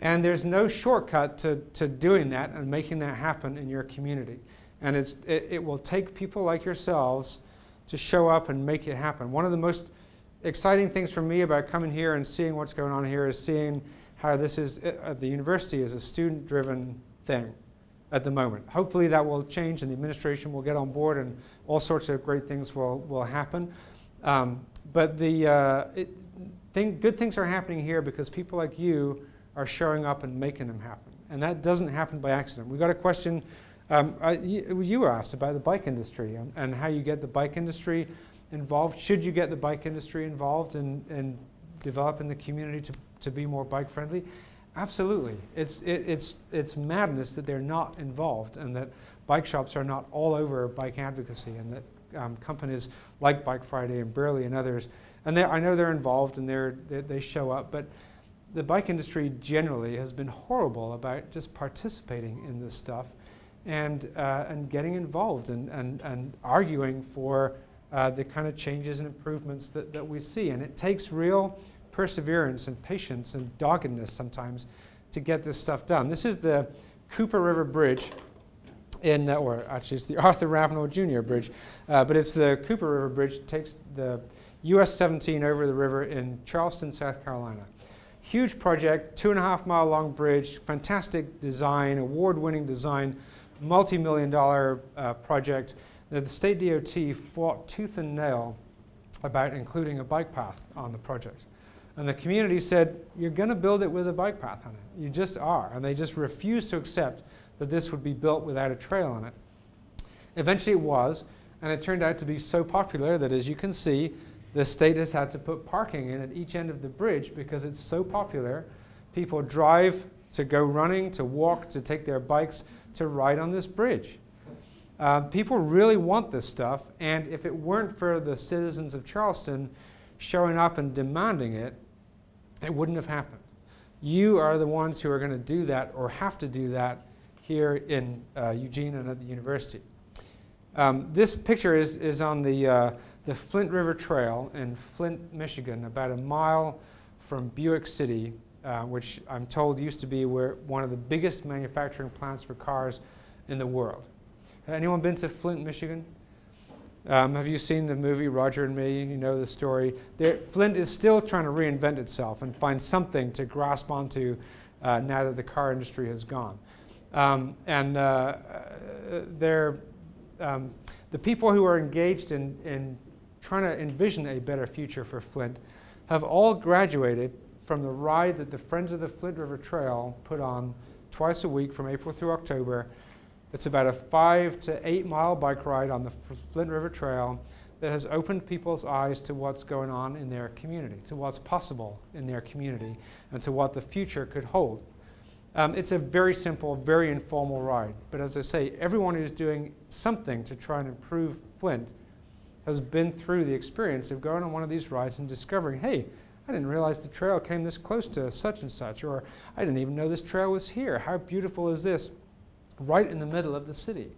And there's no shortcut to doing that and making that happen in your community. And it will take people like yourselves to show up and make it happen. One of the most exciting things for me about coming here and seeing what's going on here is seeing how this is, at the university, is a student-driven thing at the moment. Hopefully that will change and the administration will get on board and all sorts of great things will happen. But good things are happening here because people like you are showing up and making them happen. And that doesn't happen by accident. We got a question you were asked about the bike industry and how you get the bike industry involved. Should you get the bike industry involved in developing the community to be more bike friendly? Absolutely. It's madness that they're not involved and that bike shops are not all over bike advocacy and that companies like Bike Friday and Burley and others, and I know they're involved and they show up, but the bike industry generally has been horrible about just participating in this stuff and getting involved and arguing for the kind of changes and improvements that we see. And it takes real perseverance and patience and doggedness sometimes to get this stuff done. This is the Cooper River Bridge or actually it's the Arthur Ravenel Jr. Bridge, but it's the Cooper River Bridge. It takes the US 17 over the river in Charleston, South Carolina. Huge project, 2.5-mile long bridge, fantastic design, award-winning design, multi-million-dollar project. The state DOT fought tooth and nail about including a bike path on the project. And the community said, you're going to build it with a bike path on it. You just are. And they just refused to accept that this would be built without a trail on it. Eventually it was, and it turned out to be so popular that, as you can see, the state has had to put parking in at each end of the bridge because it's so popular. People drive to go running, to walk, to take their bikes, to ride on this bridge. People really want this stuff, and if it weren't for the citizens of Charleston showing up and demanding it, it wouldn't have happened. You are the ones who are going to do that or have to do that here in Eugene and at the university. This picture is on the Flint River Trail in Flint, Michigan, about a mile from Buick City, which I'm told used to be one of the biggest manufacturing plants for cars in the world. Anyone been to Flint, Michigan? Have you seen the movie Roger and Me? You know the story. Flint is still trying to reinvent itself and find something to grasp onto now that the car industry has gone. The people who are engaged in trying to envision a better future for Flint have all graduated from the ride that the Friends of the Flint River Trail put on twice a week from April through October. It's about a 5 to 8 mile bike ride on the Flint River Trail that has opened people's eyes to what's going on in their community, to what's possible in their community, and to what the future could hold. It's a very simple, very informal ride. But as I say, everyone who's doing something to try and improve Flint has been through the experience of going on one of these rides and discovering, hey, I didn't realize the trail came this close to such and such, or I didn't even know this trail was here. How beautiful is this? Right in the middle of the city.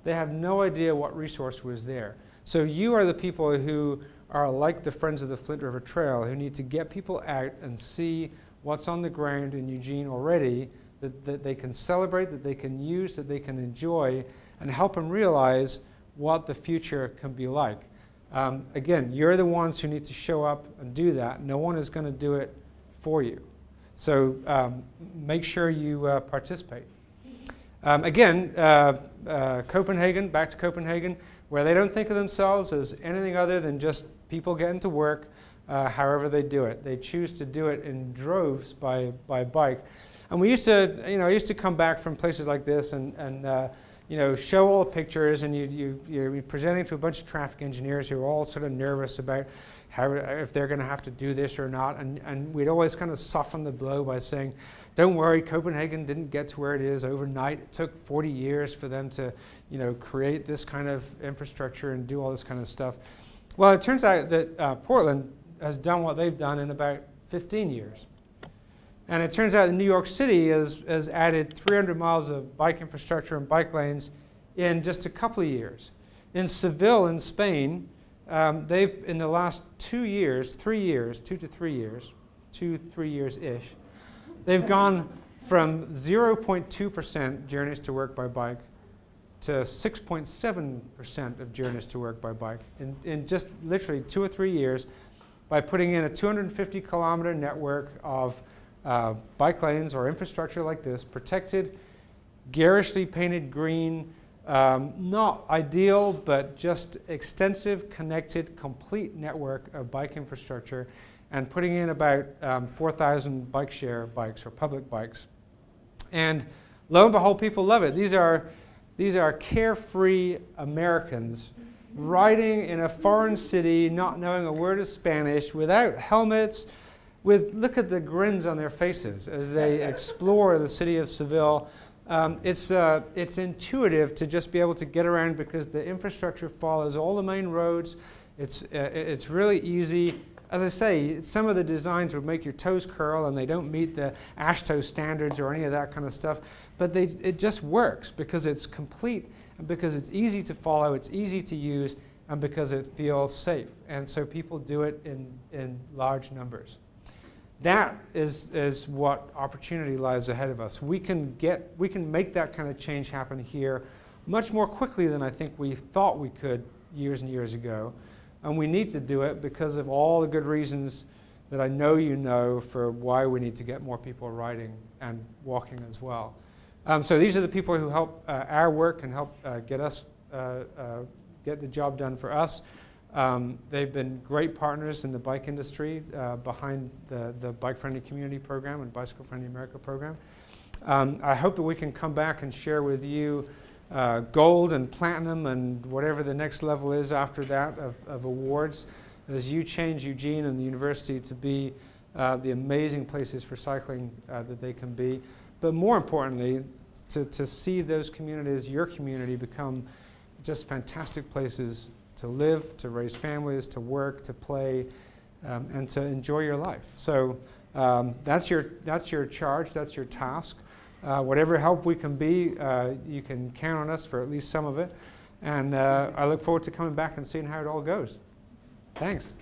They have no idea what resource was there. So you are the people who are like the Friends of the Flint River Trail, who need to get people out and see what's on the ground in Eugene already that they can celebrate, that they can use, that they can enjoy, and help them realize what the future can be like. Again, you're the ones who need to show up and do that. No one is going to do it for you. So make sure you participate. Again, Copenhagen, back to Copenhagen, where they don't think of themselves as anything other than just people getting to work however they do it. They choose to do it in droves by bike. And we used to, I used to come back from places like this and show all the pictures, and you're presenting to a bunch of traffic engineers who are all sort of nervous about if they're going to have to do this or not. And we'd always kind of soften the blow by saying, don't worry, Copenhagen didn't get to where it is overnight. It took 40 years for them to, create this kind of infrastructure and do all this kind of stuff. Well, it turns out that Portland has done what they've done in about 15 years. And it turns out that New York City has added 300 miles of bike infrastructure and bike lanes in just a couple of years. In Seville in Spain, they've, in the last 2 to 3 years, 2 to 3 years-ish, they've gone from 0.2% journeys to work by bike to 6.7% of journeys to work by bike in just literally 2 or 3 years, by putting in a 250-kilometer network of bike lanes or infrastructure like this, protected, garishly painted green, not ideal, but just extensive, connected, complete network of bike infrastructure, and putting in about 4,000 bike share bikes or public bikes. And lo and behold, people love it. These are carefree Americans riding in a foreign city, not knowing a word of Spanish, without helmets, look at the grins on their faces as they explore the city of Seville. It's intuitive to just be able to get around because the infrastructure follows all the main roads. It's really easy. As I say, some of the designs would make your toes curl and they don't meet the AASHTO standards or any of that kind of stuff, but it just works because it's complete and because it's easy to follow, it's easy to use, and because it feels safe. And so people do it in large numbers. That is what opportunity lies ahead of us. We can make that kind of change happen here much more quickly than I think we thought we could years and years ago. And we need to do it because of all the good reasons that I know you know for why we need to get more people riding and walking as well. So these are the people who help our work and help get the job done for us. They've been great partners in the bike industry behind the Bike Friendly Community Program and Bicycle Friendly America Program. I hope that we can come back and share with you gold and platinum and whatever the next level is after that of awards as you change Eugene and the university to be the amazing places for cycling that they can be. But more importantly, to see those communities, your community, become just fantastic places to live, to raise families, to work, to play, and to enjoy your life. So that's your charge, that's your task. Whatever help we can be, you can count on us for at least some of it. And I look forward to coming back and seeing how it all goes. Thanks.